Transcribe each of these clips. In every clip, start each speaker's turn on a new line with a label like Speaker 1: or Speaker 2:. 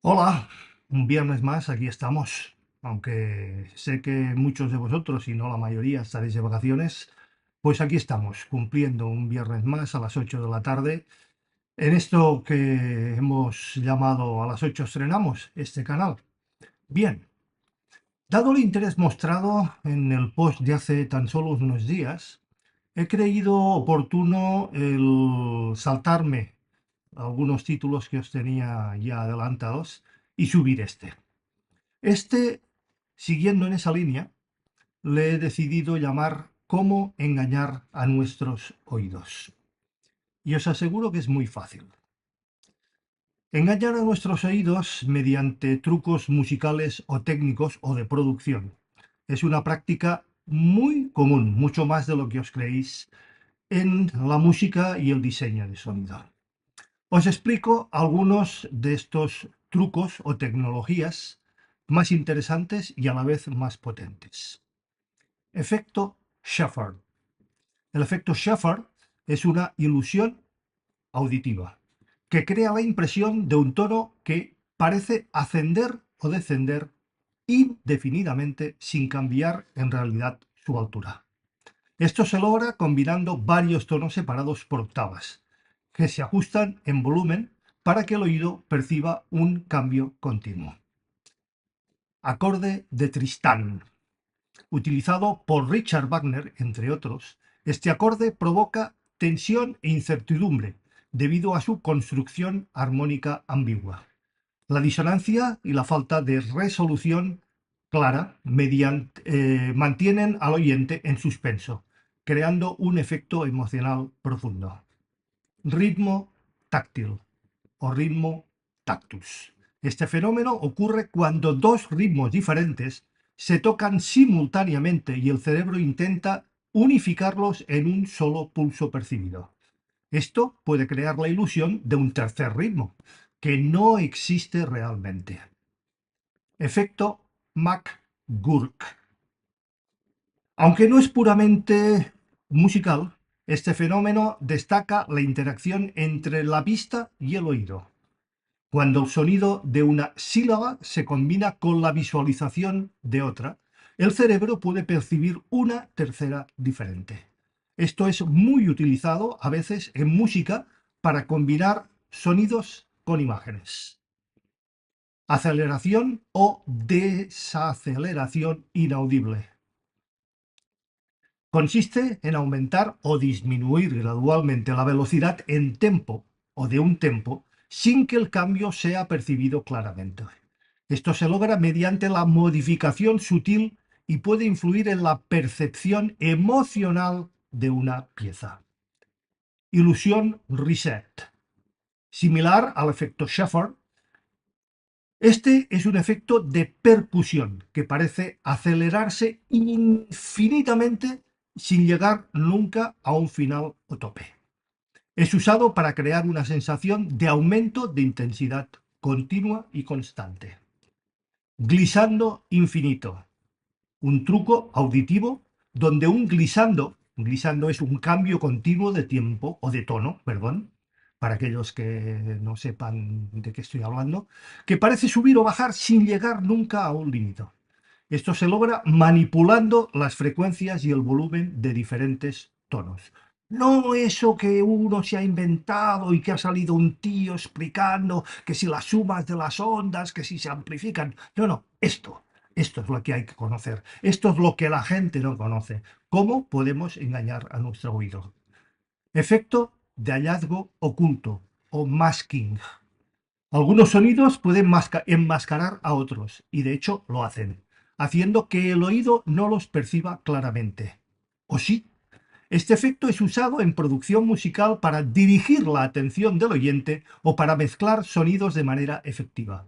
Speaker 1: Hola, un viernes más, aquí estamos. Aunque sé que muchos de vosotros, y no la mayoría, estaréis de vacaciones, pues aquí estamos, cumpliendo un viernes más a las 8 de la tarde. En esto que hemos llamado A las 8 estrenamos este canal. Bien, dado el interés mostrado en el post de hace tan solo unos días, he creído oportuno el saltarme algunos títulos que os tenía ya adelantados y subir este. Este, siguiendo en esa línea, le he decidido llamar Cómo engañar a nuestros oídos. Y os aseguro que es muy fácil. Engañar a nuestros oídos mediante trucos musicales o técnicos o de producción es una práctica muy común, mucho más de lo que os creéis, en la música y el diseño de sonido. Os explico algunos de estos trucos o tecnologías más interesantes y a la vez más potentes. Efecto Shepard. El efecto Shepard es una ilusión auditiva que crea la impresión de un tono que parece ascender o descender indefinidamente sin cambiar en realidad su altura. Esto se logra combinando varios tonos separados por octavas, que se ajustan en volumen para que el oído perciba un cambio continuo. Acorde de Tristán. Utilizado por Richard Wagner, entre otros, este acorde provoca tensión e incertidumbre debido a su construcción armónica ambigua. La disonancia y la falta de resolución clara mantienen al oyente en suspenso, creando un efecto emocional profundo. Ritmo táctil o ritmo tactus. Este fenómeno ocurre cuando dos ritmos diferentes se tocan simultáneamente y el cerebro intenta unificarlos en un solo pulso percibido. Esto puede crear la ilusión de un tercer ritmo, que no existe realmente. Efecto McGurk. Aunque no es puramente musical, este fenómeno destaca la interacción entre la vista y el oído, cuando el sonido de una sílaba se combina con la visualización de otra, el cerebro puede percibir una tercera diferente. Esto es muy utilizado a veces en música para combinar sonidos con imágenes. Aceleración o desaceleración inaudible. Consiste en aumentar o disminuir gradualmente la velocidad en tempo o de un tempo sin que el cambio sea percibido claramente. Esto se logra mediante la modificación sutil y puede influir en la percepción emocional de una pieza. Ilusión reset. Similar al efecto Shepard, este es un efecto de percusión que parece acelerarse infinitamente sin llegar nunca a un final o tope. Es usado para crear una sensación de aumento de intensidad continua y constante. Glissando infinito, un truco auditivo donde glissando es un cambio continuo de tiempo o de tono, perdón, para aquellos que no sepan de qué estoy hablando, que parece subir o bajar sin llegar nunca a un límite. Esto se logra manipulando las frecuencias y el volumen de diferentes tonos. No eso que uno se ha inventado y que ha salido un tío explicando que si las sumas de las ondas, que si se amplifican. No, no, esto es lo que hay que conocer. Esto es lo que la gente no conoce. ¿Cómo podemos engañar a nuestro oído? Efecto de hallazgo oculto o masking. Algunos sonidos pueden enmascarar a otros, y de hecho lo hacen, haciendo que el oído no los perciba claramente. ¿O sí? Este efecto es usado en producción musical para dirigir la atención del oyente o para mezclar sonidos de manera efectiva.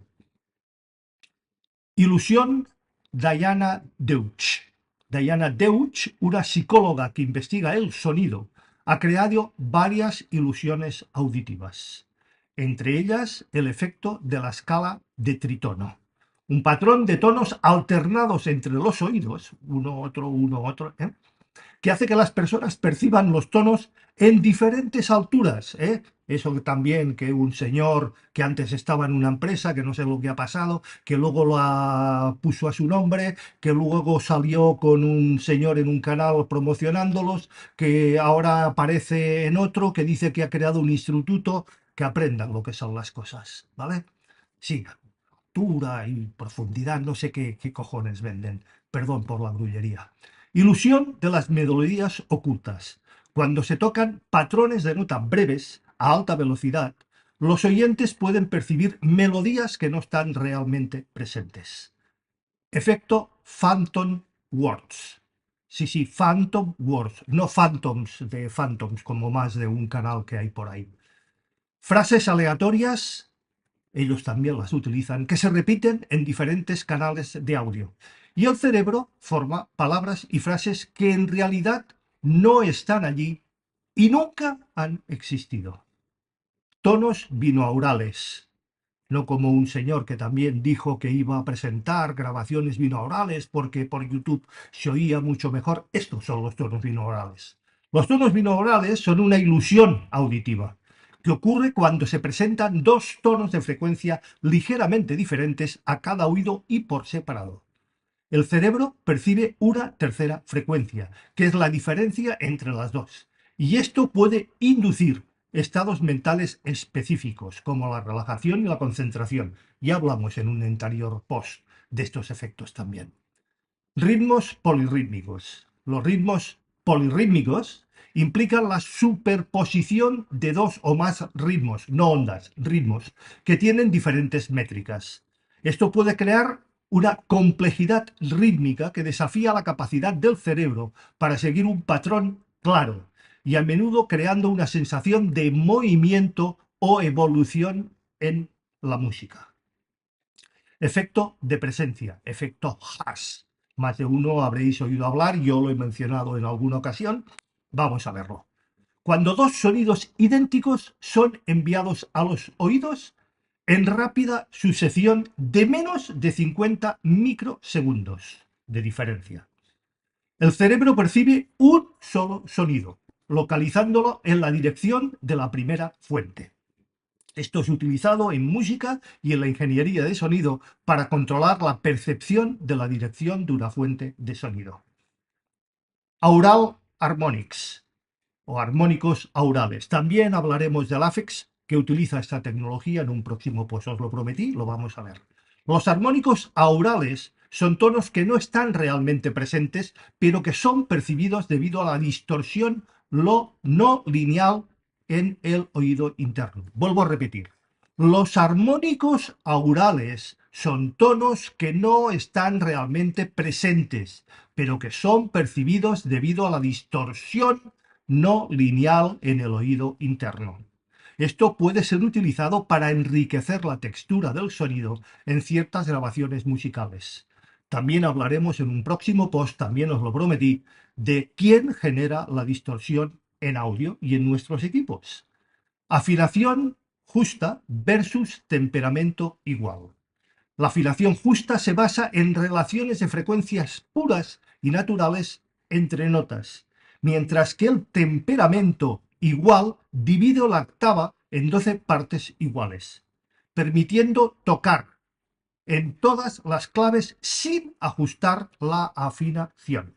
Speaker 1: Ilusión Diana Deutsch. Diana Deutsch, una psicóloga que investiga el sonido, ha creado varias ilusiones auditivas, entre ellas el efecto de la escala de tritono, un patrón de tonos alternados entre los oídos, uno, otro, ¿eh? que hace que las personas perciban los tonos en diferentes alturas, ¿eh? Eso también que un señor que antes estaba en una empresa, que no sé lo que ha pasado, que luego la puso a su nombre, que luego salió con un señor en un canal promocionándolos, que ahora aparece en otro, que dice que ha creado un instituto, que aprendan lo que son las cosas, ¿vale? Sí, altura y profundidad, no sé qué cojones venden, perdón por la grullería. Ilusión de las melodías ocultas. Cuando se tocan patrones de nota breves a alta velocidad, los oyentes pueden percibir melodías que no están realmente presentes. Efecto Phantom Words. Sí, sí, Phantom Words, no Phantoms de Phantoms, como más de un canal que hay por ahí. Frases aleatorias, ellos también las utilizan, que se repiten en diferentes canales de audio. Y el cerebro forma palabras y frases que en realidad no están allí y nunca han existido. Tonos binaurales. No como un señor que también dijo que iba a presentar grabaciones binaurales porque por YouTube se oía mucho mejor. Estos son los tonos binaurales. Los tonos binaurales son una ilusión auditiva que ocurre cuando se presentan dos tonos de frecuencia ligeramente diferentes a cada oído y por separado. El cerebro percibe una tercera frecuencia, que es la diferencia entre las dos. Y esto puede inducir estados mentales específicos, como la relajación y la concentración. Ya hablamos en un anterior post de estos efectos también. Ritmos polirrítmicos. Los ritmos polirrítmicos implican la superposición de dos o más ritmos, no ondas, ritmos, que tienen diferentes métricas. Esto puede crear una complejidad rítmica que desafía la capacidad del cerebro para seguir un patrón claro y a menudo creando una sensación de movimiento o evolución en la música. Efecto de presencia, efecto Haas. Más de uno habréis oído hablar, yo lo he mencionado en alguna ocasión. Vamos a verlo. Cuando dos sonidos idénticos son enviados a los oídos en rápida sucesión de menos de 50 microsegundos de diferencia. El cerebro percibe un solo sonido, localizándolo en la dirección de la primera fuente. Esto es utilizado en música y en la ingeniería de sonido para controlar la percepción de la dirección de una fuente de sonido. Aural Harmonics o armónicos aurales. También hablaremos del AFEX, que utiliza esta tecnología en un próximo post, os lo prometí, lo vamos a ver. Los armónicos aurales son tonos que no están realmente presentes, pero que son percibidos debido a la distorsión no lineal en el oído interno. Vuelvo a repetir. Los armónicos aurales son tonos que no están realmente presentes, pero que son percibidos debido a la distorsión no lineal en el oído interno. Esto puede ser utilizado para enriquecer la textura del sonido en ciertas grabaciones musicales. También hablaremos en un próximo post, también os lo prometí, de quién genera la distorsión en audio y en nuestros equipos. Afinación justa versus temperamento igual. La afinación justa se basa en relaciones de frecuencias puras y naturales entre notas, mientras que el temperamento igual divide la octava en 12 partes iguales, permitiendo tocar en todas las claves sin ajustar la afinación.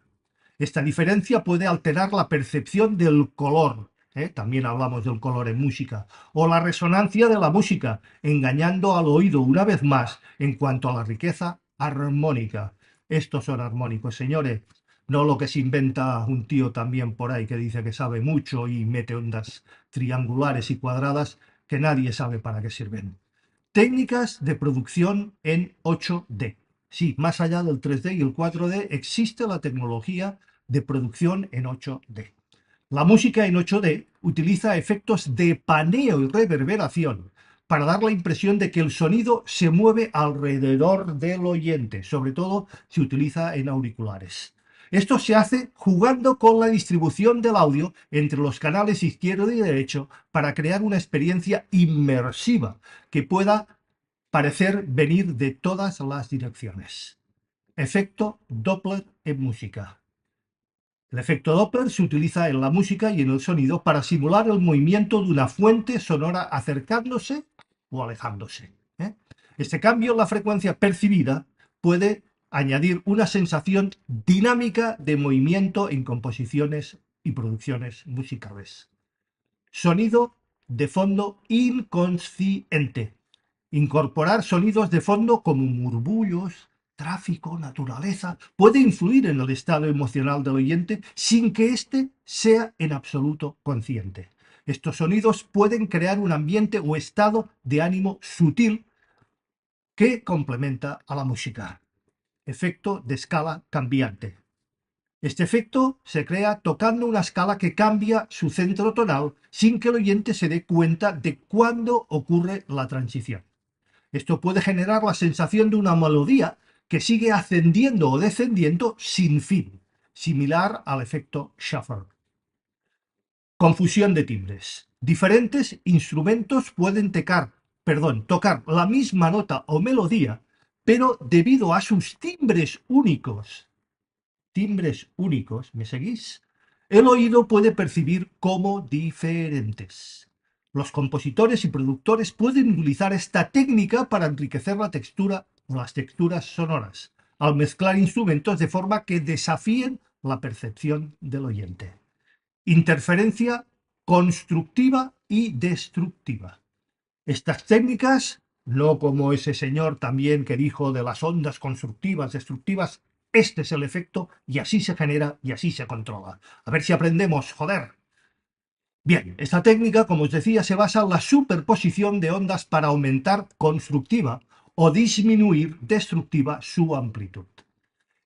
Speaker 1: Esta diferencia puede alterar la percepción del color, también hablamos del color en música, o la resonancia de la música, engañando al oído una vez más en cuanto a la riqueza armónica. Estos son armónicos, señores, no lo que se inventa un tío también por ahí que dice que sabe mucho y mete ondas triangulares y cuadradas que nadie sabe para qué sirven. Técnicas de producción en 8D. Sí, más allá del 3D y el 4D existe la tecnología de producción en 8D. La música en 8D utiliza efectos de paneo y reverberación para dar la impresión de que el sonido se mueve alrededor del oyente, sobre todo si utiliza en auriculares. Esto se hace jugando con la distribución del audio entre los canales izquierdo y derecho para crear una experiencia inmersiva que pueda parecer venir de todas las direcciones. Efecto Doppler en música. El efecto Doppler se utiliza en la música y en el sonido para simular el movimiento de una fuente sonora acercándose o alejándose. ¿eh? Este cambio en la frecuencia percibida puede añadir una sensación dinámica de movimiento en composiciones y producciones musicales. Sonido de fondo inconsciente. Incorporar sonidos de fondo como murmullos, tráfico, naturaleza, puede influir en el estado emocional del oyente sin que éste sea en absoluto consciente. Estos sonidos pueden crear un ambiente o estado de ánimo sutil que complementa a la música. Efecto de escala cambiante. Este efecto se crea tocando una escala que cambia su centro tonal sin que el oyente se dé cuenta de cuándo ocurre la transición. Esto puede generar la sensación de una melodía que sigue ascendiendo o descendiendo sin fin, similar al efecto shuffle. Confusión de timbres. Diferentes instrumentos pueden tocar la misma nota o melodía, pero debido a sus timbres únicos, ¿me seguís? El oído puede percibir como diferentes. Los compositores y productores pueden utilizar esta técnica para enriquecer la textura o las texturas sonoras, al mezclar instrumentos de forma que desafíen la percepción del oyente. Interferencia constructiva y destructiva. Estas técnicas, no como ese señor también que dijo de las ondas constructivas, destructivas, este es el efecto y así se genera y así se controla. A ver si aprendemos, joder. Bien, esta técnica, como os decía, se basa en la superposición de ondas para aumentar constructiva o disminuir destructiva su amplitud.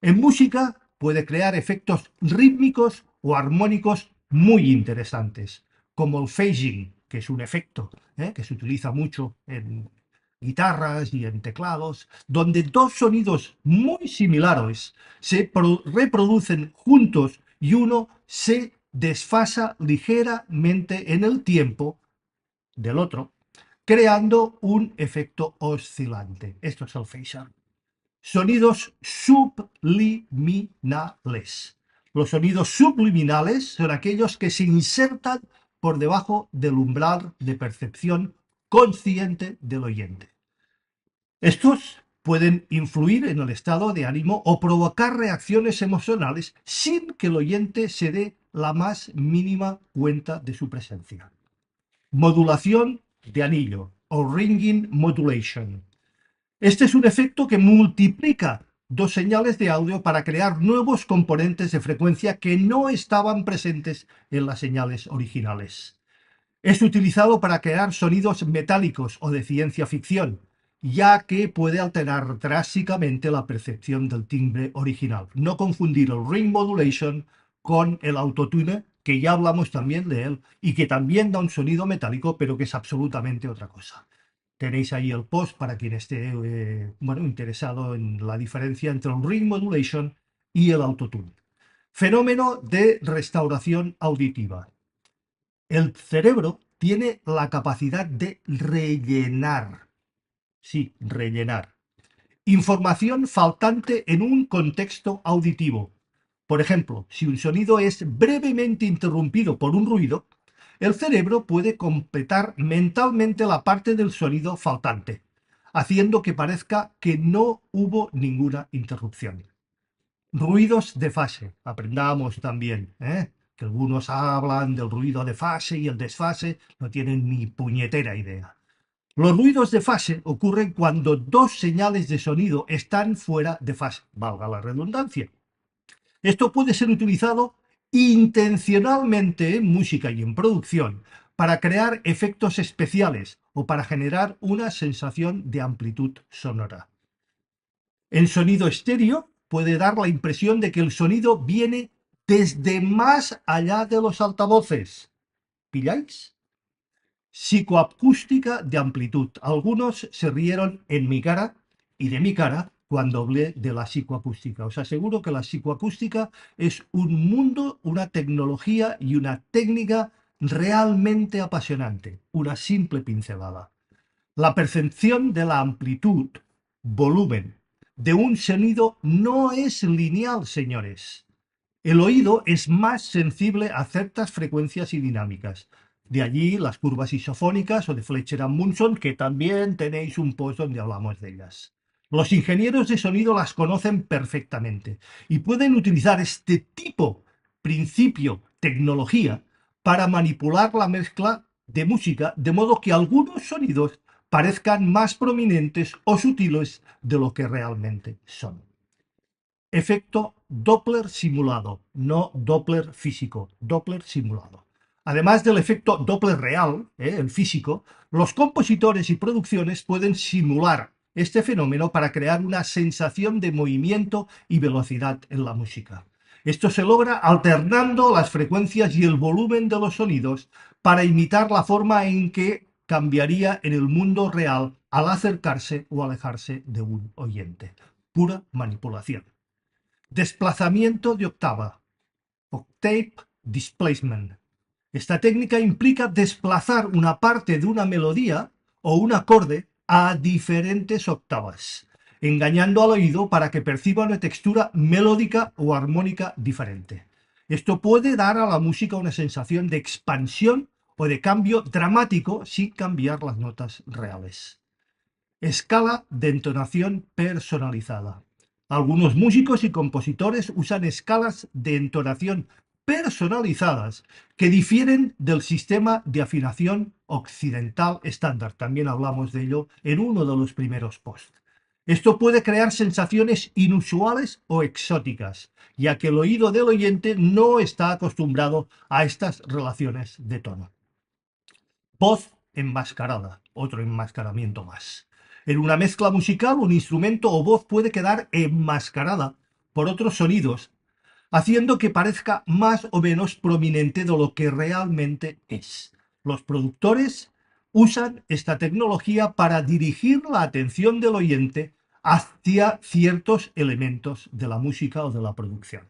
Speaker 1: En música puede crear efectos rítmicos o armónicos muy interesantes, como el phasing, que es un efecto que se utiliza mucho en guitarras y en teclados, donde dos sonidos muy similares se reproducen juntos y uno se desfasa ligeramente en el tiempo del otro, creando un efecto oscilante. Esto es el phasing. Sonidos subliminales. Los sonidos subliminales son aquellos que se insertan por debajo del umbral de percepción consciente del oyente. Estos pueden influir en el estado de ánimo o provocar reacciones emocionales sin que el oyente se dé la más mínima cuenta de su presencia. Modulación de anillo o ringing modulation. Este es un efecto que multiplica dos señales de audio para crear nuevos componentes de frecuencia que no estaban presentes en las señales originales. Es utilizado para crear sonidos metálicos o de ciencia ficción, ya que puede alterar drásticamente la percepción del timbre original. No confundir el ring modulation con el autotune, que ya hablamos también de él, y que también da un sonido metálico, pero que es absolutamente otra cosa. Tenéis ahí el post para quien esté interesado en la diferencia entre el ring modulation y el autotune. Fenómeno de restauración auditiva. El cerebro tiene la capacidad de rellenar, sí, rellenar, información faltante en un contexto auditivo. Por ejemplo, si un sonido es brevemente interrumpido por un ruido, el cerebro puede completar mentalmente la parte del sonido faltante, haciendo que parezca que no hubo ninguna interrupción. Ruidos de fase. Aprendamos también, que algunos hablan del ruido de fase y el desfase, no tienen ni puñetera idea. Los ruidos de fase ocurren cuando dos señales de sonido están fuera de fase, valga la redundancia. Esto puede ser utilizado intencionalmente en música y en producción para crear efectos especiales o para generar una sensación de amplitud sonora. En sonido estéreo puede dar la impresión de que el sonido viene desde más allá de los altavoces. ¿Pilláis? Psicoacústica de amplitud. Algunos se rieron en mi cara y de mi cara cuando hablé de la psicoacústica. Os aseguro que la psicoacústica es un mundo, una tecnología y una técnica realmente apasionante. Una simple pincelada. La percepción de la amplitud, volumen, de un sonido no es lineal, señores. El oído es más sensible a ciertas frecuencias y dinámicas. De allí las curvas isofónicas o de Fletcher and Munson, que también tenéis un post donde hablamos de ellas. Los ingenieros de sonido las conocen perfectamente y pueden utilizar este tipo, principio, tecnología, para manipular la mezcla de música de modo que algunos sonidos parezcan más prominentes o sutiles de lo que realmente son. Efecto Doppler simulado, no Doppler físico, Doppler simulado. Además del efecto Doppler real, el físico, los compositores y producciones pueden simular este fenómeno para crear una sensación de movimiento y velocidad en la música. Esto se logra alternando las frecuencias y el volumen de los sonidos para imitar la forma en que cambiaría en el mundo real al acercarse o alejarse de un oyente. Pura manipulación. Desplazamiento de octava, octave displacement. Esta técnica implica desplazar una parte de una melodía o un acorde a diferentes octavas, engañando al oído para que perciba una textura melódica o armónica diferente. Esto puede dar a la música una sensación de expansión o de cambio dramático sin cambiar las notas reales. Escala de entonación personalizada. Algunos músicos y compositores usan escalas de entonación personalizadas que difieren del sistema de afinación occidental estándar. También hablamos de ello en uno de los primeros posts. Esto puede crear sensaciones inusuales o exóticas, ya que el oído del oyente no está acostumbrado a estas relaciones de tono. Voz enmascarada, otro enmascaramiento más. En una mezcla musical, un instrumento o voz puede quedar enmascarada por otros sonidos, haciendo que parezca más o menos prominente de lo que realmente es. Los productores usan esta tecnología para dirigir la atención del oyente hacia ciertos elementos de la música o de la producción.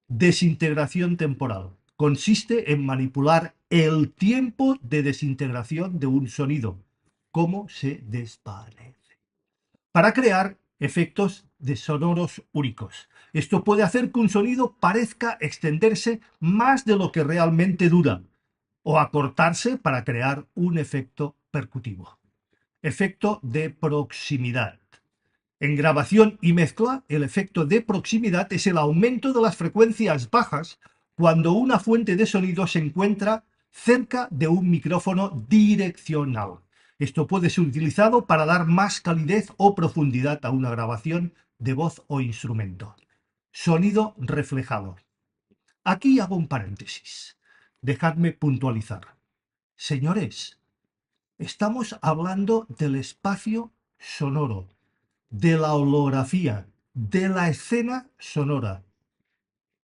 Speaker 1: Desintegración temporal. Consiste en manipular el tiempo de desintegración de un sonido, cómo se desvanece, para crear efectos de sonoros únicos. Esto puede hacer que un sonido parezca extenderse más de lo que realmente dura o acortarse para crear un efecto percutivo. Efecto de proximidad. En grabación y mezcla, el efecto de proximidad es el aumento de las frecuencias bajas cuando una fuente de sonido se encuentra cerca de un micrófono direccional. Esto puede ser utilizado para dar más calidez o profundidad a una grabación de voz o instrumento. Sonido reflejado. Aquí hago un paréntesis. Dejadme puntualizar. Señores, estamos hablando del espacio sonoro, de la holografía, de la escena sonora.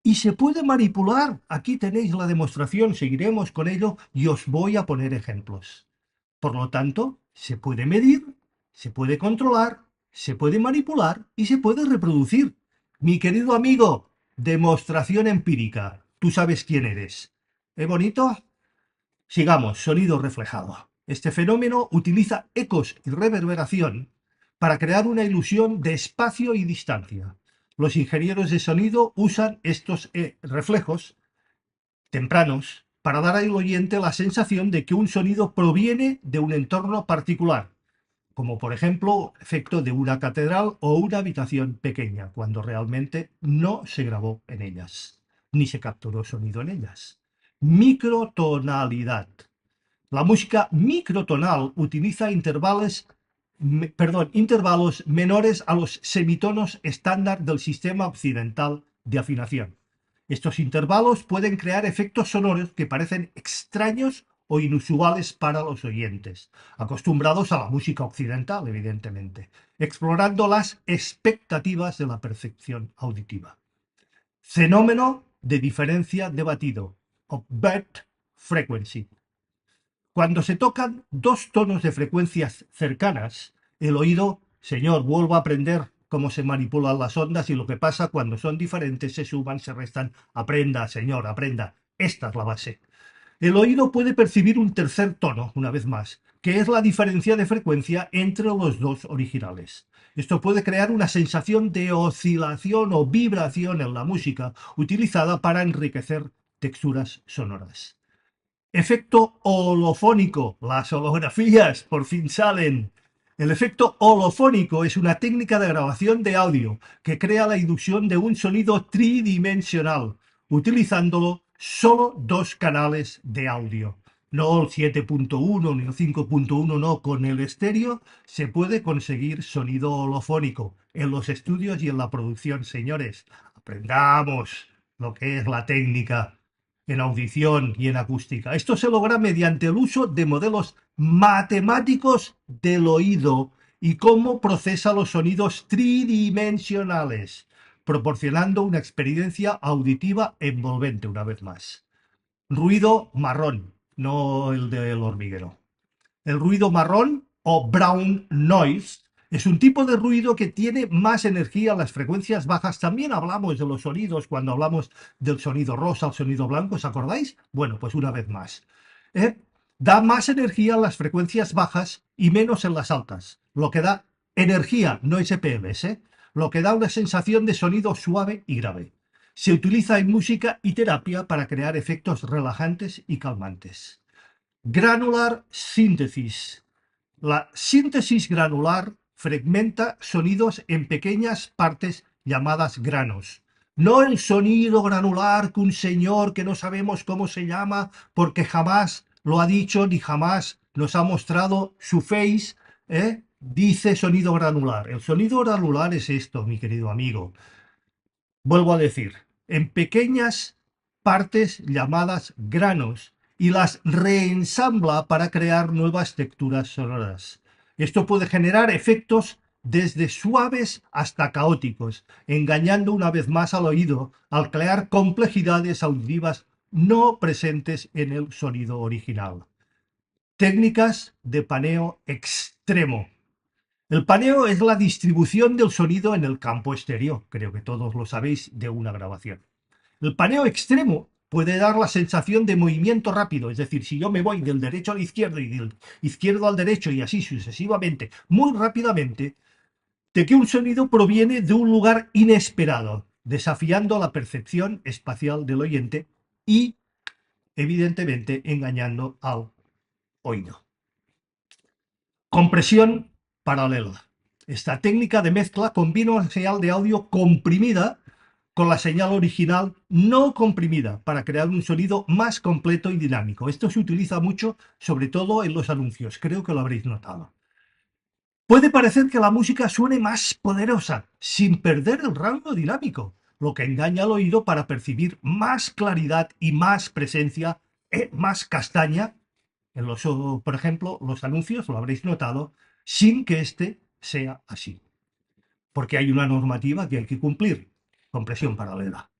Speaker 1: Y se puede manipular. Aquí tenéis la demostración, seguiremos con ello y os voy a poner ejemplos. Por lo tanto, se puede medir, se puede controlar, se puede manipular y se puede reproducir. Mi querido amigo, demostración empírica. Tú sabes quién eres. ¿Es bonito? Sigamos, sonido reflejado. Este fenómeno utiliza ecos y reverberación para crear una ilusión de espacio y distancia. Los ingenieros de sonido usan estos reflejos tempranos para dar al oyente la sensación de que un sonido proviene de un entorno particular, como por ejemplo el efecto de una catedral o una habitación pequeña, cuando realmente no se grabó en ellas, ni se capturó sonido en ellas. Microtonalidad. La música microtonal utiliza intervalos menores a los semitonos estándar del sistema occidental de afinación. Estos intervalos pueden crear efectos sonoros que parecen extraños o inusuales para los oyentes, acostumbrados a la música occidental, evidentemente, explorando las expectativas de la percepción auditiva. Fenómeno de diferencia de batido, o bed frequency. Cuando se tocan dos tonos de frecuencias cercanas, el oído, señor, vuelvo a aprender cómo se manipulan las ondas y lo que pasa cuando son diferentes, se suman, se restan. Aprenda, señor, aprenda. Esta es la base. El oído puede percibir un tercer tono, una vez más, que es la diferencia de frecuencia entre los dos originales. Esto puede crear una sensación de oscilación o vibración en la música, utilizada para enriquecer texturas sonoras. Efecto holofónico. Las holografías por fin salen. El efecto holofónico es una técnica de grabación de audio que crea la ilusión de un sonido tridimensional, utilizándolo solo dos canales de audio. No el 7.1 ni el 5.1, no. Con el estéreo se puede conseguir sonido holofónico en los estudios y en la producción, señores. Aprendamos lo que es la técnica en audición y en acústica. Esto se logra mediante el uso de modelos matemáticos del oído y cómo procesa los sonidos tridimensionales, proporcionando una experiencia auditiva envolvente una vez más. Ruido marrón, no el del hormiguero. El ruido marrón o brown noise es un tipo de ruido que tiene más energía en las frecuencias bajas. También hablamos de los sonidos cuando hablamos del sonido rosa, el sonido blanco, ¿os acordáis? Bueno, pues una vez más. ¿Eh? Da más energía en las frecuencias bajas y menos en las altas, lo que da energía, no SPMs, lo que da una sensación de sonido suave y grave. Se utiliza en música y terapia para crear efectos relajantes y calmantes. Granular Synthesis. La síntesis granular fragmenta sonidos en pequeñas partes llamadas granos. No el sonido granular que un señor que no sabemos cómo se llama porque jamás lo ha dicho ni jamás nos ha mostrado su face, dice sonido granular. El sonido granular es esto, mi querido amigo. Vuelvo a decir, en pequeñas partes llamadas granos y las reensambla para crear nuevas texturas sonoras. Esto puede generar efectos desde suaves hasta caóticos, engañando una vez más al oído al crear complejidades auditivas no presentes en el sonido original. Técnicas de paneo extremo. El paneo es la distribución del sonido en el campo estéreo, creo que todos lo sabéis de una grabación. El paneo extremo puede dar la sensación de movimiento rápido, es decir, si yo me voy del derecho al izquierdo y del izquierdo al derecho y así sucesivamente, muy rápidamente, de que un sonido proviene de un lugar inesperado, desafiando la percepción espacial del oyente y, evidentemente, engañando al oído. Compresión paralela. Esta técnica de mezcla combina una señal de audio comprimida con la señal original no comprimida para crear un sonido más completo y dinámico. Esto se utiliza mucho, sobre todo en los anuncios, creo que lo habréis notado. Puede parecer que la música suene más poderosa, sin perder el rango dinámico, lo que engaña al oído para percibir más claridad y más presencia, más castaña en los, por ejemplo, los anuncios, lo habréis notado, sin que este sea así. Porque hay una normativa que hay que cumplir. Compresión paralela.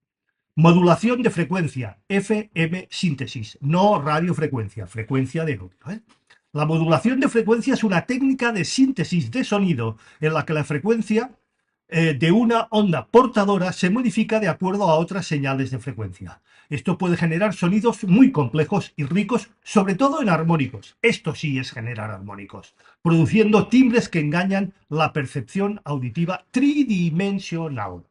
Speaker 1: Modulación de frecuencia, FM síntesis, no radiofrecuencia, frecuencia de audio. La modulación de frecuencia es una técnica de síntesis de sonido en la que la frecuencia de una onda portadora se modifica de acuerdo a otras señales de frecuencia. Esto puede generar sonidos muy complejos y ricos, sobre todo en armónicos. Esto sí es generar armónicos, produciendo timbres que engañan la percepción auditiva tridimensional.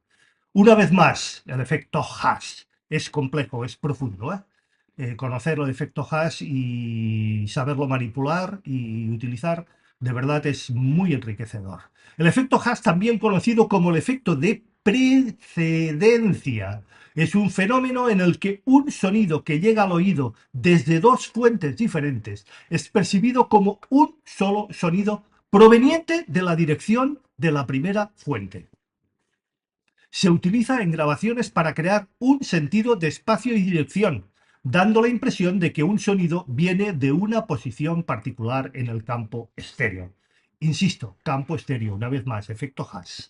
Speaker 1: Una vez más, el efecto hash es complejo, es profundo. Conocer el efecto hash y saberlo manipular y utilizar, de verdad es muy enriquecedor. El efecto hash, también conocido como el efecto de precedencia, es un fenómeno en el que un sonido que llega al oído desde dos fuentes diferentes es percibido como un solo sonido proveniente de la dirección de la primera fuente. Se utiliza en grabaciones para crear un sentido de espacio y dirección, dando la impresión de que un sonido viene de una posición particular en el campo estéreo. Insisto, campo estéreo, una vez más, efecto hash.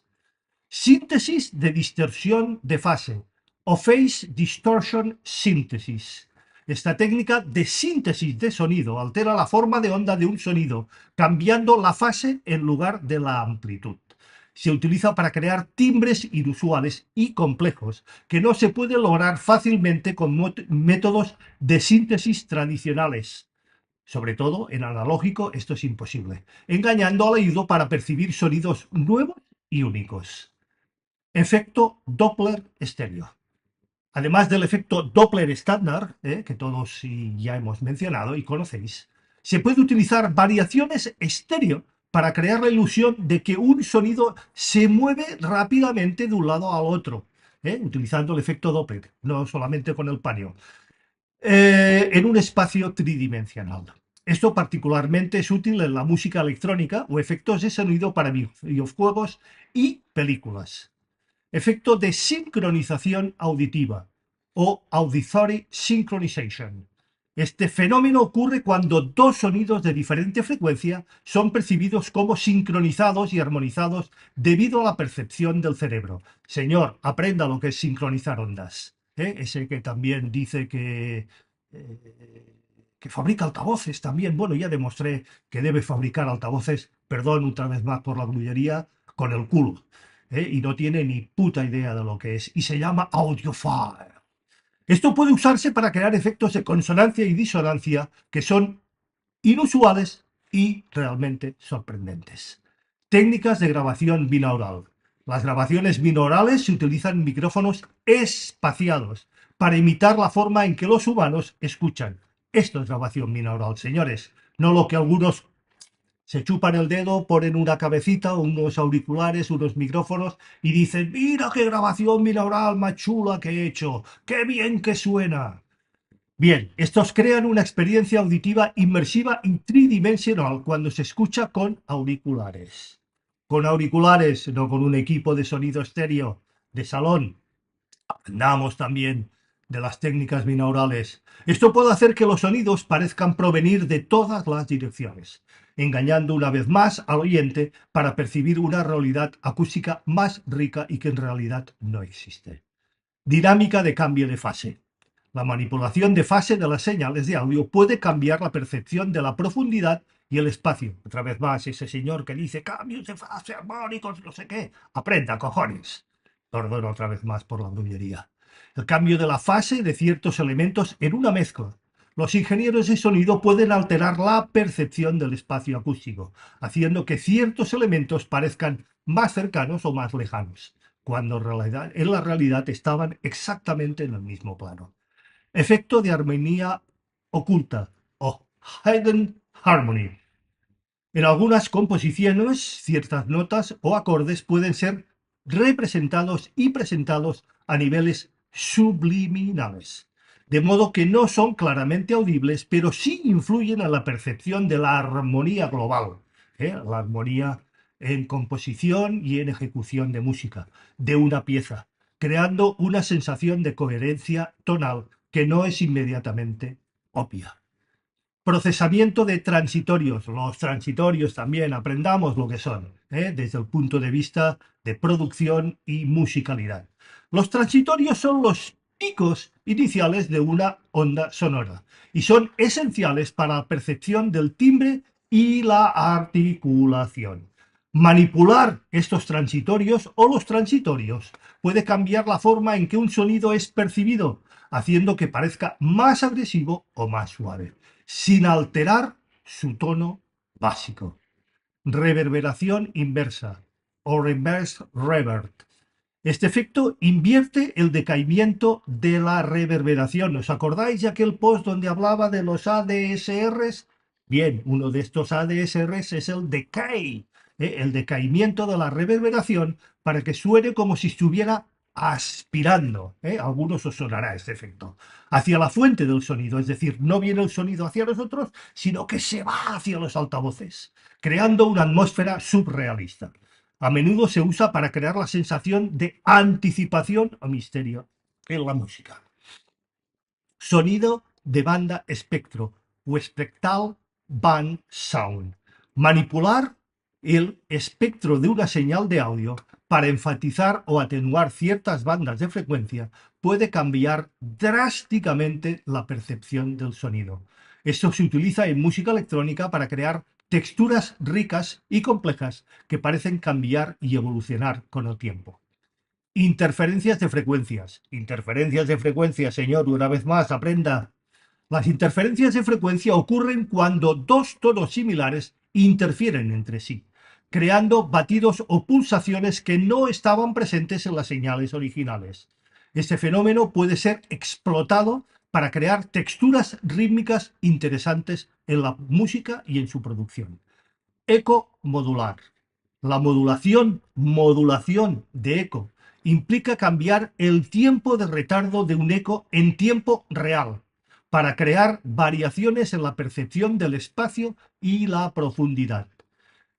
Speaker 1: Síntesis de distorsión de fase o Phase Distortion Synthesis. Esta técnica de síntesis de sonido altera la forma de onda de un sonido, cambiando la fase en lugar de la amplitud. se utiliza para crear timbres inusuales y complejos que no se pueden lograr fácilmente con métodos de síntesis tradicionales. Sobre todo en analógico esto es imposible, engañando al oído para percibir sonidos nuevos y únicos. Efecto Doppler estéreo. Además del efecto Doppler estándar, que todos ya hemos mencionado y conocéis, se puede utilizar variaciones estéreo para crear la ilusión de que un sonido se mueve rápidamente de un lado al otro, utilizando el efecto Doppler, no solamente con el paneo, en un espacio tridimensional. Esto particularmente es útil en la música electrónica o efectos de sonido para videojuegos y películas. Efecto de sincronización auditiva o auditory synchronization. Este fenómeno ocurre cuando dos sonidos de diferente frecuencia son percibidos como sincronizados y armonizados debido a la percepción del cerebro. Señor, aprenda lo que es sincronizar ondas. Ese que también dice que fabrica altavoces también. Bueno, ya demostré que debe fabricar altavoces, perdón otra vez más por la grullería, con el culo. Y no tiene ni puta idea de lo que es. Y se llama audiophile. Esto puede usarse para crear efectos de consonancia y disonancia que son inusuales y realmente sorprendentes. Técnicas de grabación binaural. Las grabaciones binaurales se utilizan micrófonos espaciados para imitar la forma en que los humanos escuchan. Esto es grabación binaural, señores, no lo que algunos se chupan el dedo, ponen una cabecita, unos auriculares, unos micrófonos y dicen, mira qué grabación binaural más chula que he hecho, qué bien que suena. Bien, estos crean una experiencia auditiva inmersiva y tridimensional cuando se escucha con auriculares. Con auriculares, no con un equipo de sonido estéreo de salón. Aprendamos también de las técnicas binaurales. Esto puede hacer que los sonidos parezcan provenir de todas las direcciones, engañando una vez más al oyente para percibir una realidad acústica más rica y que en realidad no existe. Dinámica de cambio de fase. La manipulación de fase de las señales de audio puede cambiar la percepción de la profundidad y el espacio. Otra vez más, ese señor que dice cambios de fase armónicos, no sé qué. Aprenda, cojones. Perdón otra vez más por la grullería. El cambio de la fase de ciertos elementos en una mezcla. Los ingenieros de sonido pueden alterar la percepción del espacio acústico, haciendo que ciertos elementos parezcan más cercanos o más lejanos, cuando en la realidad estaban exactamente en el mismo plano. Efecto de armonía oculta o hidden harmony. En algunas composiciones, ciertas notas o acordes pueden ser representados y presentados a niveles subliminales, de modo que no son claramente audibles, pero sí influyen en la percepción de la armonía global, la armonía en composición y en ejecución de música, de una pieza, creando una sensación de coherencia tonal que no es inmediatamente obvia. Procesamiento de transitorios. Los transitorios también aprendamos lo que son, desde el punto de vista de producción y musicalidad. Los transitorios son los picos iniciales de una onda sonora y son esenciales para la percepción del timbre y la articulación. Manipular estos transitorios o los transitorios puede cambiar la forma en que un sonido es percibido, haciendo que parezca más agresivo o más suave, sin alterar su tono básico. Reverberación inversa o reverse reverb. Este efecto invierte el decaimiento de la reverberación. ¿Os acordáis de aquel post donde hablaba de los ADSRs? Bien, uno de estos ADSRs es el decay, el decaimiento de la reverberación para que suene como si estuviera aspirando. A algunos os sonará este efecto. Hacia la fuente del sonido, es decir, no viene el sonido hacia nosotros, sino que se va hacia los altavoces, creando una atmósfera surrealista. A menudo se usa para crear la sensación de anticipación o misterio en la música. Sonido de banda espectro o spectral band sound. Manipular el espectro de una señal de audio para enfatizar o atenuar ciertas bandas de frecuencia puede cambiar drásticamente la percepción del sonido. Esto se utiliza en música electrónica para crear texturas ricas y complejas que parecen cambiar y evolucionar con el tiempo. Interferencias de frecuencias. Interferencias de frecuencias, señor, una vez más, aprenda. Las interferencias de frecuencia ocurren cuando dos tonos similares interfieren entre sí, creando batidos o pulsaciones que no estaban presentes en las señales originales. Este fenómeno puede ser explotado para crear texturas rítmicas interesantes en la música y en su producción. Eco modular. La modulación de eco implica cambiar el tiempo de retardo de un eco en tiempo real para crear variaciones en la percepción del espacio y la profundidad.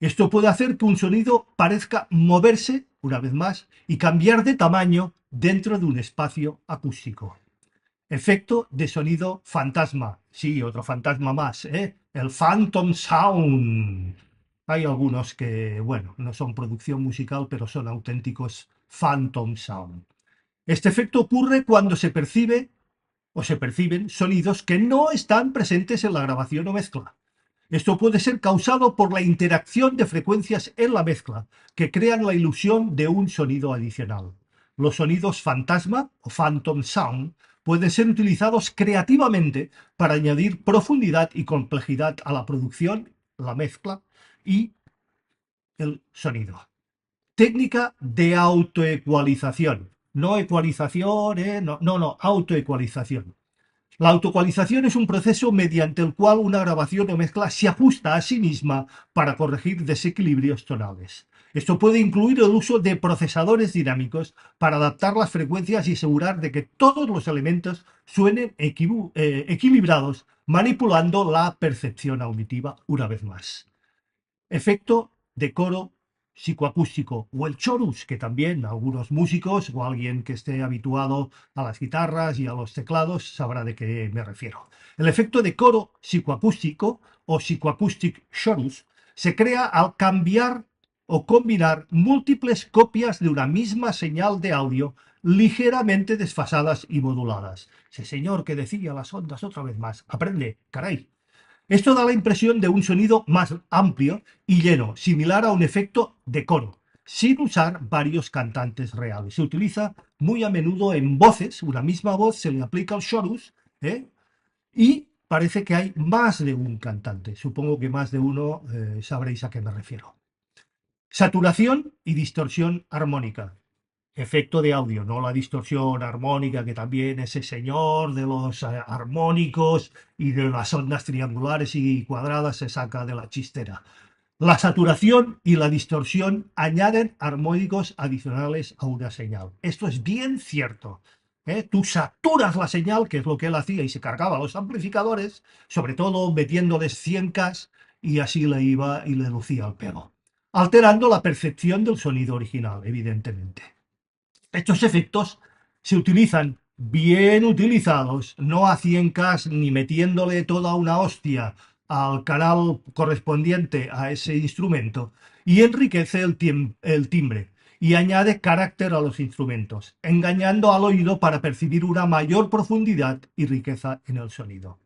Speaker 1: Esto puede hacer que un sonido parezca moverse, una vez más, y cambiar de tamaño dentro de un espacio acústico. Efecto de sonido fantasma. Sí, otro fantasma más, ¿eh? El Phantom Sound. Hay algunos que, bueno, no son producción musical, pero son auténticos Phantom Sound. Este efecto ocurre cuando se percibe o se perciben sonidos que no están presentes en la grabación o mezcla. Esto puede ser causado por la interacción de frecuencias en la mezcla, que crean la ilusión de un sonido adicional. Los sonidos fantasma o phantom sound pueden ser utilizados creativamente para añadir profundidad y complejidad a la producción, la mezcla y el sonido. Técnica de autoecualización. No ecualización, no, autoecualización. La autoecualización es un proceso mediante el cual una grabación o mezcla se ajusta a sí misma para corregir desequilibrios tonales. Esto puede incluir el uso de procesadores dinámicos para adaptar las frecuencias y asegurar de que todos los elementos suenen equilibrados, manipulando la percepción auditiva una vez más. Efecto de coro psicoacústico o el chorus, que también algunos músicos o alguien que esté habituado a las guitarras y a los teclados sabrá de qué me refiero. El efecto de coro psicoacústico o psychoacoustic chorus se crea al cambiar o combinar múltiples copias de una misma señal de audio ligeramente desfasadas y moduladas. Ese señor que decía las ondas otra vez más. Aprende, caray. Esto da la impresión de un sonido más amplio y lleno, similar a un efecto de coro, sin usar varios cantantes reales. Se utiliza muy a menudo en voces, una misma voz se le aplica el chorus, ¿eh? Y parece que hay más de un cantante. Supongo que más de uno sabréis a qué me refiero. Saturación y distorsión armónica. Efecto de audio, no la distorsión armónica, que también ese señor de los armónicos y de las ondas triangulares y cuadradas se saca de la chistera. La saturación y la distorsión añaden armónicos adicionales a una señal. Esto es bien cierto. Tú saturas la señal, que es lo que él hacía, y se cargaba los amplificadores, sobre todo metiéndoles 100K, y así le iba y le lucía el pelo, alterando la percepción del sonido original, evidentemente. Estos efectos se utilizan bien utilizados, no a 100K ni metiéndole toda una hostia al canal correspondiente a ese instrumento, y enriquece el timbre y añade carácter a los instrumentos, engañando al oído para percibir una mayor profundidad y riqueza en el sonido.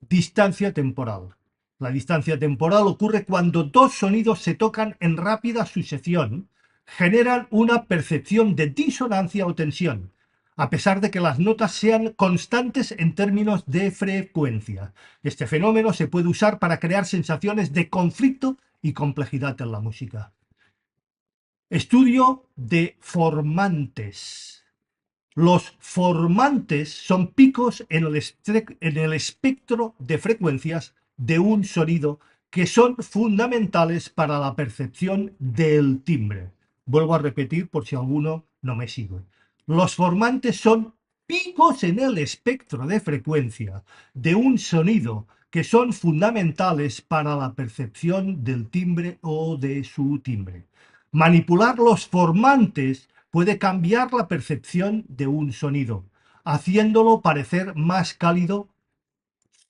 Speaker 1: Distancia temporal. La distancia temporal ocurre cuando dos sonidos se tocan en rápida sucesión, generan una percepción de disonancia o tensión, a pesar de que las notas sean constantes en términos de frecuencia. Este fenómeno se puede usar para crear sensaciones de conflicto y complejidad en la música. Estudio de formantes. Los formantes son picos en el espectro de frecuencias de un sonido que son fundamentales para la percepción del timbre. Vuelvo a repetir por si alguno no me sigue. Los formantes son picos en el espectro de frecuencia de un sonido que son fundamentales para la percepción del timbre o de su timbre. Manipular los formantes puede cambiar la percepción de un sonido, haciéndolo parecer más cálido,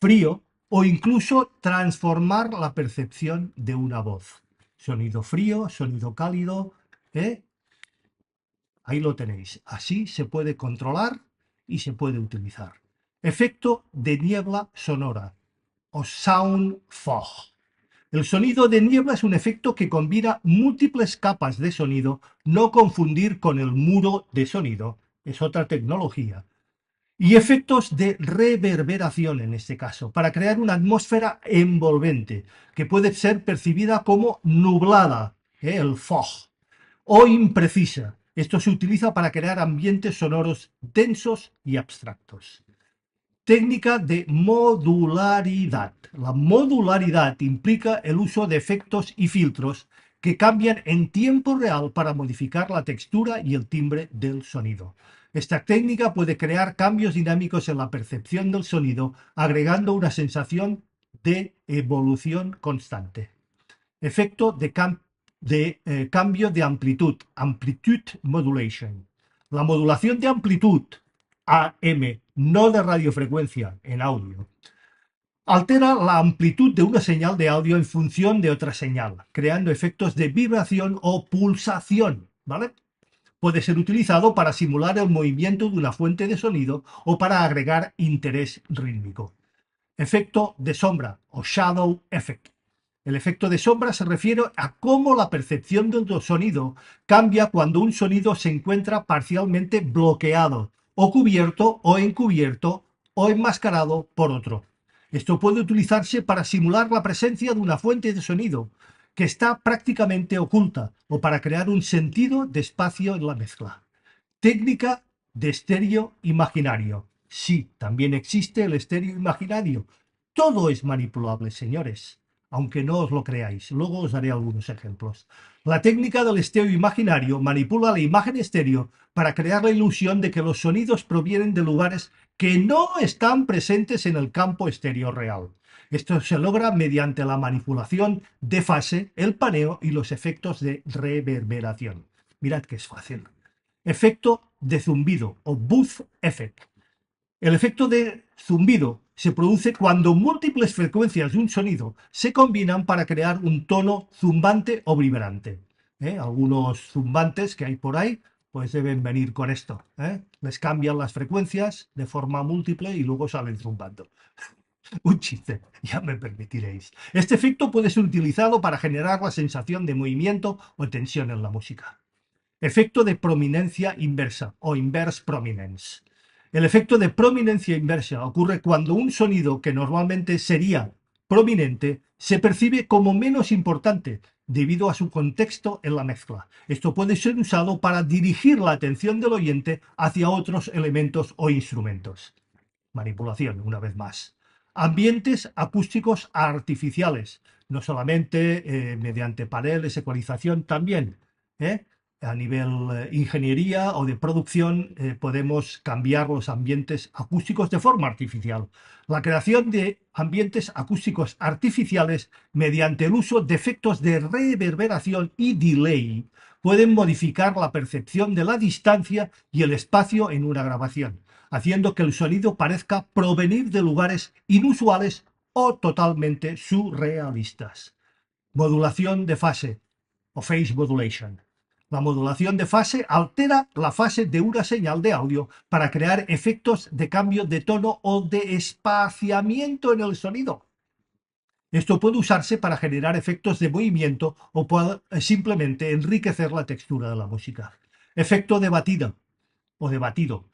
Speaker 1: frío o incluso transformar la percepción de una voz. Sonido frío, sonido cálido, ¿eh? Ahí lo tenéis. Así se puede controlar y se puede utilizar. Efecto de niebla sonora o sound fog. El sonido de niebla es un efecto que combina múltiples capas de sonido, no confundir con el muro de sonido, es otra tecnología. Y efectos de reverberación en este caso, para crear una atmósfera envolvente, que puede ser percibida como nublada, el fog, o imprecisa. Esto se utiliza para crear ambientes sonoros densos y abstractos. Técnica de modularidad. La modularidad implica el uso de efectos y filtros que cambian en tiempo real para modificar la textura y el timbre del sonido. Esta técnica puede crear cambios dinámicos en la percepción del sonido, agregando una sensación de evolución constante. Efecto de cambio de amplitud, amplitude modulation. La modulación de amplitud, AM, no de radiofrecuencia en audio, altera la amplitud de una señal de audio en función de otra señal, creando efectos de vibración o pulsación, ¿vale? Puede ser utilizado para simular el movimiento de una fuente de sonido o para agregar interés rítmico. Efecto de sombra o shadow effect. El efecto de sombra se refiere a cómo la percepción del sonido cambia cuando un sonido se encuentra parcialmente bloqueado, o cubierto, o encubierto, o enmascarado por otro. Esto puede utilizarse para simular la presencia de una fuente de sonido que está prácticamente oculta, o para crear un sentido de espacio en la mezcla. Técnica de estéreo imaginario. Sí, también existe el estéreo imaginario. Todo es manipulable, señores, aunque no os lo creáis. Luego os daré algunos ejemplos. La técnica del estéreo imaginario manipula la imagen estéreo para crear la ilusión de que los sonidos provienen de lugares que no están presentes en el campo estéreo real. Esto se logra mediante la manipulación de fase, el paneo y los efectos de reverberación. Mirad que es fácil. Efecto de zumbido o buzz effect. El efecto de zumbido se produce cuando múltiples frecuencias de un sonido se combinan para crear un tono zumbante o vibrante. Algunos zumbantes que hay por ahí pues deben venir con esto. Les cambian las frecuencias de forma múltiple y luego salen zumbando. Un chiste, ya me permitiréis. Este efecto puede ser utilizado para generar la sensación de movimiento o tensión en la música. Efecto de prominencia inversa o inverse prominence. El efecto de prominencia inversa ocurre cuando un sonido que normalmente sería prominente se percibe como menos importante debido a su contexto en la mezcla. Esto puede ser usado para dirigir la atención del oyente hacia otros elementos o instrumentos. Manipulación, una vez más. Ambientes acústicos artificiales, no solamente mediante paneles, ecualización, también. A nivel ingeniería o de producción podemos cambiar los ambientes acústicos de forma artificial. La creación de ambientes acústicos artificiales mediante el uso de efectos de reverberación y delay pueden modificar la percepción de la distancia y el espacio en una grabación, haciendo que el sonido parezca provenir de lugares inusuales o totalmente surrealistas. Modulación de fase o phase modulation. La modulación de fase altera la fase de una señal de audio para crear efectos de cambio de tono o de espaciamiento en el sonido. Esto puede usarse para generar efectos de movimiento o puede simplemente enriquecer la textura de la música. Efecto de batida o de batido.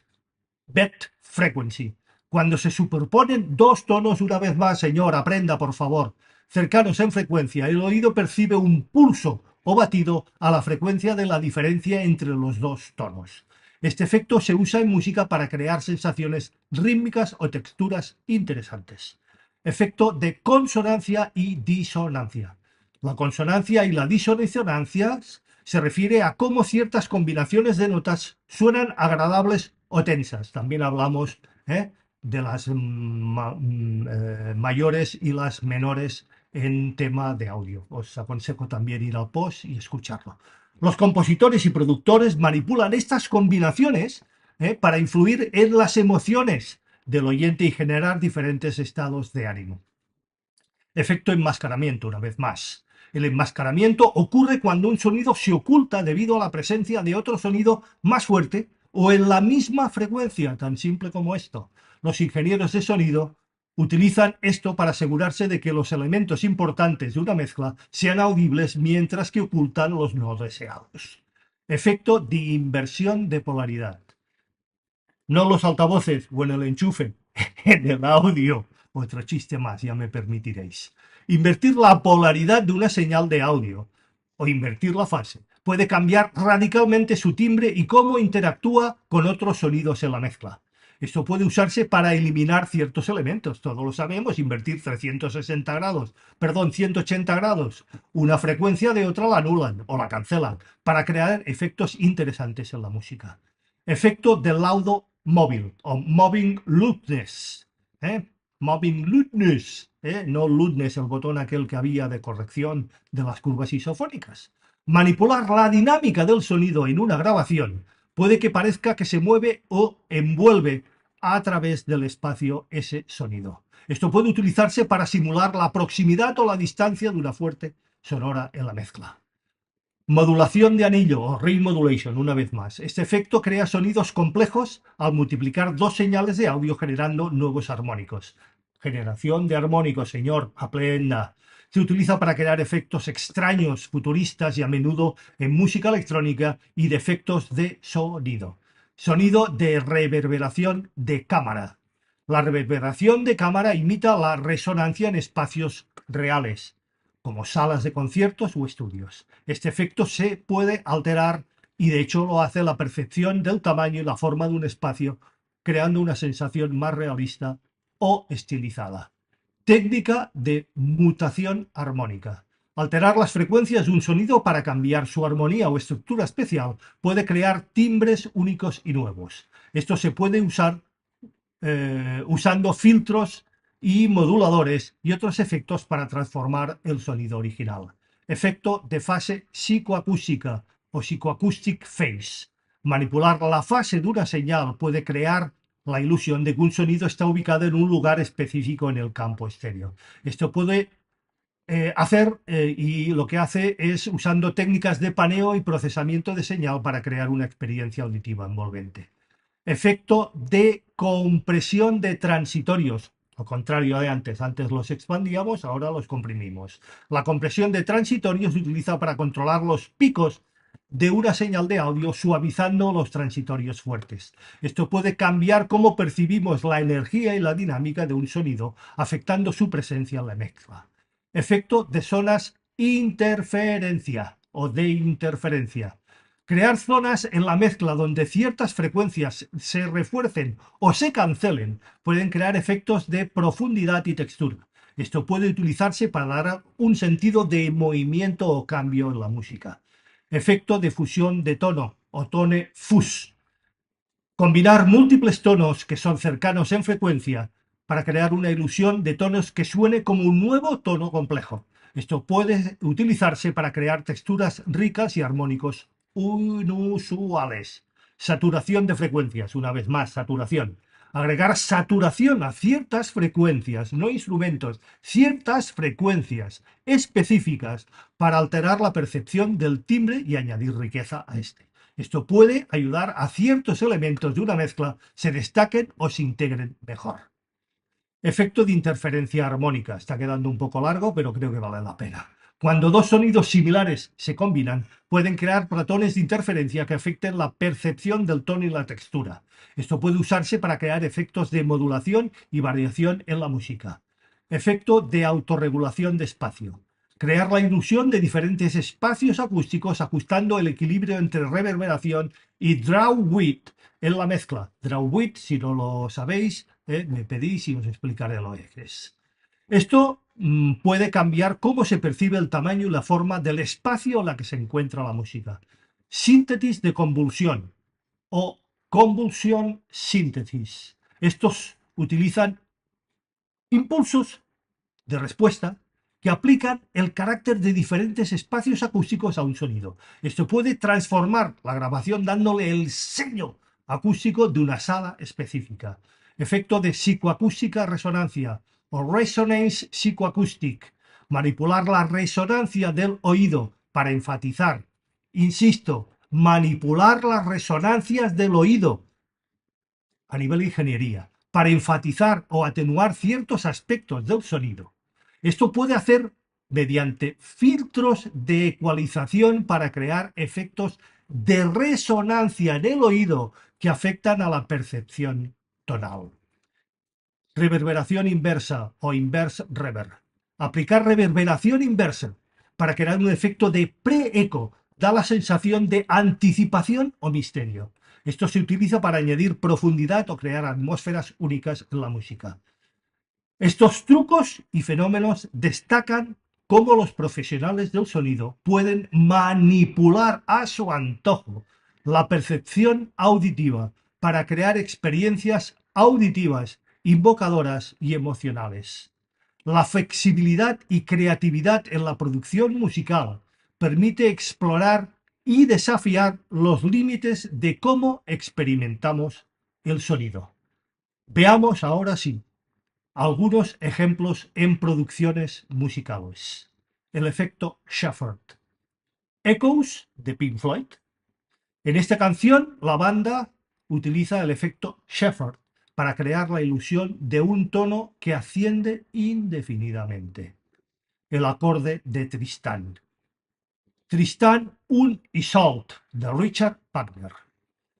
Speaker 1: Bed frequency. Cuando se superponen dos tonos, una vez más, señor, aprenda por favor, cercanos en frecuencia, el oído percibe un pulso o batido a la frecuencia de la diferencia entre los dos tonos. Este efecto se usa en música para crear sensaciones rítmicas o texturas interesantes. Efecto de consonancia y disonancia. La consonancia y la disonancia se refiere a cómo ciertas combinaciones de notas suenan agradables o tensas. También hablamos de las mayores y las menores en tema de audio. Os aconsejo también ir al post y escucharlo. Los compositores y productores manipulan estas combinaciones para influir en las emociones del oyente y generar diferentes estados de ánimo. Efecto enmascaramiento, una vez más. El enmascaramiento ocurre cuando un sonido se oculta debido a la presencia de otro sonido más fuerte o en la misma frecuencia, tan simple como esto. Los ingenieros de sonido Utilizan esto para asegurarse de que los elementos importantes de una mezcla sean audibles mientras que ocultan los no deseados. Efecto de inversión de polaridad. No los altavoces o en el enchufe, en el audio. Otro chiste más, ya me permitiréis. Invertir la polaridad de una señal de audio o invertir la fase puede cambiar radicalmente su timbre y cómo interactúa con otros sonidos en la mezcla. Esto puede usarse para eliminar ciertos elementos, todos lo sabemos, invertir 360 grados, perdón, 180 grados, una frecuencia de otra la anulan o la cancelan para crear efectos interesantes en la música. Efecto de laudo móvil o moving loudness. Moving loudness, no loudness, el botón aquel que había de corrección de las curvas isofónicas. Manipular la dinámica del sonido en una grabación puede que parezca que se mueve o envuelve a través del espacio ese sonido. Esto puede utilizarse para simular la proximidad o la distancia de una fuente sonora en la mezcla. Modulación de anillo o ring modulation, una vez más. Este efecto crea sonidos complejos al multiplicar dos señales de audio generando nuevos armónicos. Generación de armónicos, señor, aprenda. Se utiliza para crear efectos extraños, futuristas y a menudo en música electrónica y de efectos de sonido. Sonido de reverberación de cámara. La reverberación de cámara imita la resonancia en espacios reales, como salas de conciertos o estudios. Este efecto se puede alterar y de hecho lo hace la percepción del tamaño y la forma de un espacio, creando una sensación más realista o estilizada. Técnica de mutación armónica. Alterar las frecuencias de un sonido para cambiar su armonía o estructura especial puede crear timbres únicos y nuevos. Esto se puede usar usando filtros y moduladores y otros efectos para transformar el sonido original. Efecto de fase psicoacústica o psychoacoustic phase. Manipular la fase de una señal puede crear la ilusión de que un sonido está ubicado en un lugar específico en el campo estéreo. Esto puede y lo que hace es usando técnicas de paneo y procesamiento de señal para crear una experiencia auditiva envolvente. Efecto de compresión de transitorios. Al contrario de antes, antes los expandíamos, ahora los comprimimos. La compresión de transitorios se utiliza para controlar los picos de una señal de audio suavizando los transitorios fuertes. Esto puede cambiar cómo percibimos la energía y la dinámica de un sonido, afectando su presencia en la mezcla. Efecto de zonas interferencia o de interferencia. Crear zonas en la mezcla donde ciertas frecuencias se refuercen o se cancelen pueden crear efectos de profundidad y textura. Esto puede utilizarse para dar un sentido de movimiento o cambio en la música. Efecto de fusión de tono o tone fuzz. Combinar múltiples tonos que son cercanos en frecuencia para crear una ilusión de tonos que suene como un nuevo tono complejo. Esto puede utilizarse para crear texturas ricas y armónicos inusuales. Saturación de frecuencias, una vez más, saturación. Agregar saturación a ciertas frecuencias, no instrumentos, ciertas frecuencias específicas para alterar la percepción del timbre y añadir riqueza a este. Esto puede ayudar a ciertos elementos de una mezcla se destaquen o se integren mejor. Efecto de interferencia armónica. Está quedando un poco largo, pero creo que vale la pena. Cuando dos sonidos similares se combinan, pueden crear patrones de interferencia que afecten la percepción del tono y la textura. Esto puede usarse para crear efectos de modulación y variación en la música. Efecto de autorregulación de espacio. Crear la ilusión de diferentes espacios acústicos ajustando el equilibrio entre reverberación y draw width en la mezcla. Draw width, si no lo sabéis, me pedís y os explicaré lo que es. Esto puede cambiar cómo se percibe el tamaño y la forma del espacio en la que se encuentra la música. Síntesis de convulsión o convulsión síntesis. Estos utilizan impulsos de respuesta que aplican el carácter de diferentes espacios acústicos a un sonido. Esto puede transformar la grabación dándole el sello acústico de una sala específica. Efecto de psicoacústica resonancia o resonance psychoacoustic. Manipular la resonancia del oído para enfatizar. Insisto, manipular las resonancias del oído a nivel de ingeniería para enfatizar o atenuar ciertos aspectos del sonido. Esto puede hacer mediante filtros de ecualización para crear efectos de resonancia en el oído que afectan a la percepción tonal. Reverberación inversa o inverse reverb. Aplicar reverberación inversa para crear un efecto de pre-eco da la sensación de anticipación o misterio. Esto se utiliza para añadir profundidad o crear atmósferas únicas en la música. Estos trucos y fenómenos destacan cómo los profesionales del sonido pueden manipular a su antojo la percepción auditiva para crear experiencias auditivas, invocadoras y emocionales. La flexibilidad y creatividad en la producción musical permite explorar y desafiar los límites de cómo experimentamos el sonido. Veamos ahora sí algunos ejemplos en producciones musicales. El efecto Shepherd. Echoes de Pink Floyd. En esta canción, la banda utiliza el efecto Shepherd para crear la ilusión de un tono que asciende indefinidamente. El acorde de Tristán. Tristán und Isolde de Richard Wagner.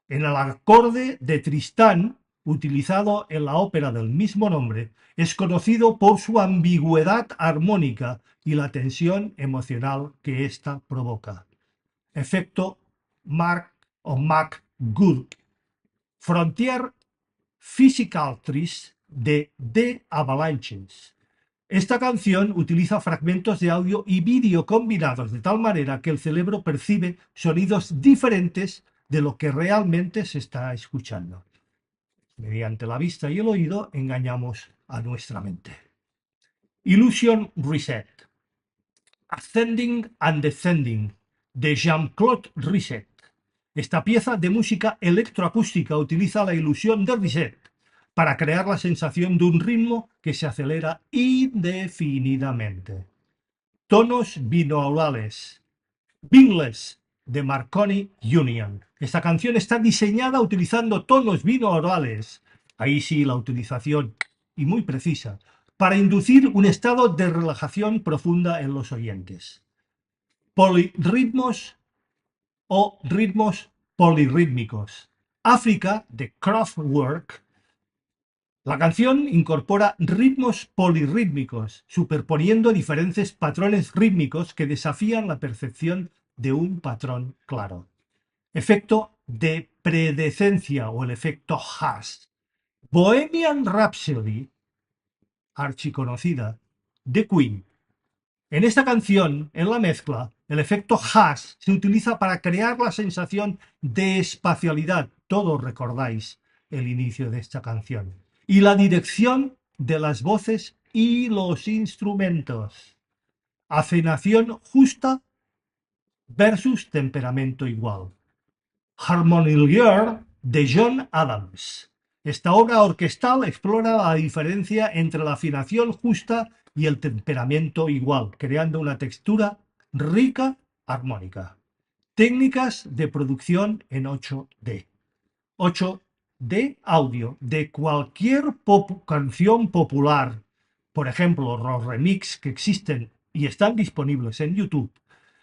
Speaker 1: En el acorde de Tristán, utilizado en la ópera del mismo nombre, es conocido por su ambigüedad armónica y la tensión emocional que ésta provoca. Efecto Mark o McGurk. Frontier Physical Trees de The Avalanches. Esta canción utiliza fragmentos de audio y vídeo combinados de tal manera que el cerebro percibe sonidos diferentes de lo que realmente se está escuchando. Mediante la vista y el oído engañamos a nuestra mente. Illusion Reset. Ascending and Descending de Jean-Claude Risset. Esta pieza de música electroacústica utiliza la ilusión de Risset para crear la sensación de un ritmo que se acelera indefinidamente. Tonos binaurales. Bingless de Marconi Union. Esta canción está diseñada utilizando tonos binaurales, ahí sí la utilización y muy precisa, para inducir un estado de relajación profunda en los oyentes. Polirritmos o ritmos polirrítmicos. África de Kraftwerk. La canción incorpora ritmos polirrítmicos, superponiendo diferentes patrones rítmicos que desafían la percepción de un patrón claro. Efecto de predecencia o el efecto Haas. Bohemian Rhapsody, archiconocida, de Queen. En esta canción, en la mezcla, el efecto Haas se utiliza para crear la sensación de espacialidad. Todos recordáis el inicio de esta canción. Y la dirección de las voces y los instrumentos. Afinación justa versus temperamento igual. Harmonieur de John Adams. Esta obra orquestal explora la diferencia entre la afinación justa y el temperamento igual, creando una textura rica, armónica. Técnicas de producción en 8D. 8D audio de cualquier canción popular, por ejemplo, los remix que existen y están disponibles en YouTube.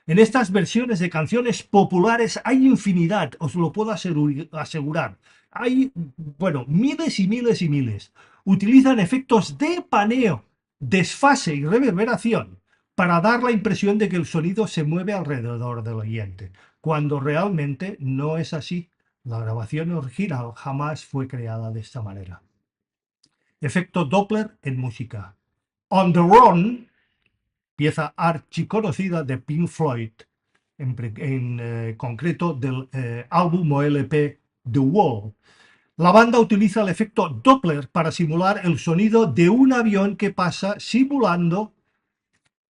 Speaker 1: En estas versiones de canciones populares hay infinidad, os lo puedo asegurar. Hay, bueno, miles y miles y miles. Utilizan efectos de paneo, desfase y reverberación para dar la impresión de que el sonido se mueve alrededor del oyente, cuando realmente no es así. La grabación original jamás fue creada de esta manera. Efecto Doppler en música. On the Run, pieza archiconocida de Pink Floyd, en concreto del álbum o LP The Wall. La banda utiliza el efecto Doppler para simular el sonido de un avión que pasa simulando,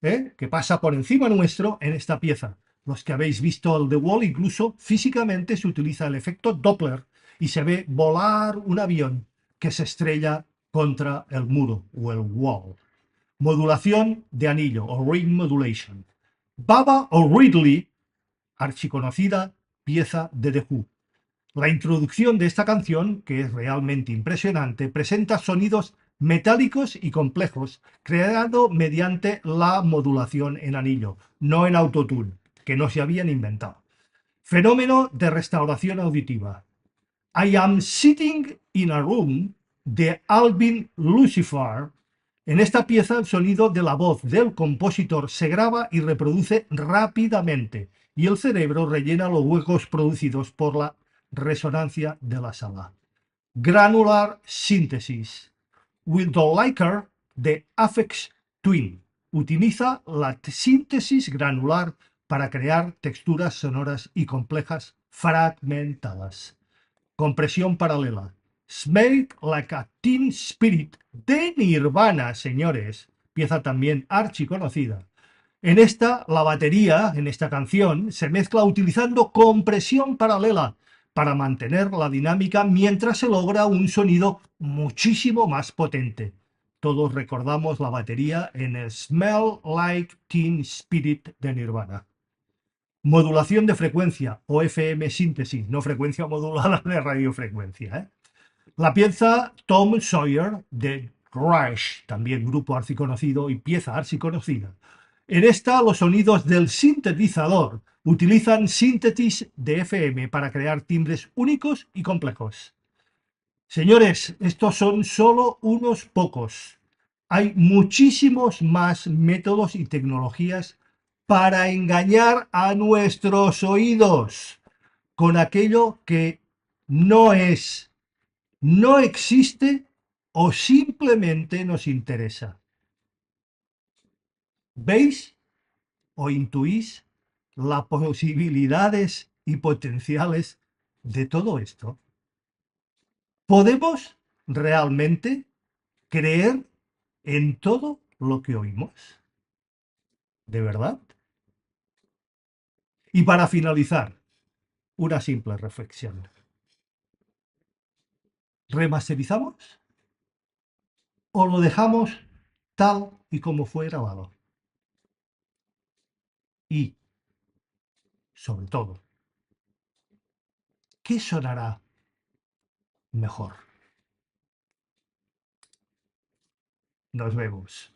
Speaker 1: que pasa por encima nuestro en esta pieza. Los que habéis visto el The Wall, incluso físicamente se utiliza el efecto Doppler y se ve volar un avión que se estrella contra el muro o el wall. Modulación de anillo o ring modulation. Baba O'Ridley, archiconocida pieza de The Who. La introducción de esta canción, que es realmente impresionante, presenta sonidos metálicos y complejos, creado mediante la modulación en anillo, no en autotune, que no se habían inventado. Fenómeno de restauración auditiva. I Am Sitting in a Room de Alvin Lucifer. En esta pieza el sonido de la voz del compositor se graba y reproduce rápidamente y el cerebro rellena los huecos producidos por la resonancia de la sala. Granular Synthesis. With the Liker de Aphex Twin. Utiliza la síntesis granular para crear texturas sonoras y complejas fragmentadas. Compresión paralela. Smell Like a Teen Spirit de Nirvana, señores. Pieza también archiconocida. En esta, la batería, en esta canción, se mezcla utilizando compresión paralela para mantener la dinámica mientras se logra un sonido muchísimo más potente. Todos recordamos la batería en el Smell Like Teen Spirit de Nirvana. Modulación de frecuencia o FM síntesis, no frecuencia modulada de radiofrecuencia. La pieza Tom Sawyer de Rush, también grupo archiconocido y pieza archiconocida. En esta, los sonidos del sintetizador utilizan síntesis de FM para crear timbres únicos y complejos. Señores, estos son solo unos pocos. Hay muchísimos más métodos y tecnologías para engañar a nuestros oídos con aquello que no es, no existe o simplemente nos interesa. ¿Veis o intuís las posibilidades y potenciales de todo esto? ¿Podemos realmente creer en todo lo que oímos? ¿De verdad? Y para finalizar, una simple reflexión. ¿Remasterizamos o lo dejamos tal y como fue grabado? Y, sobre todo, ¿qué sonará mejor? Nos vemos.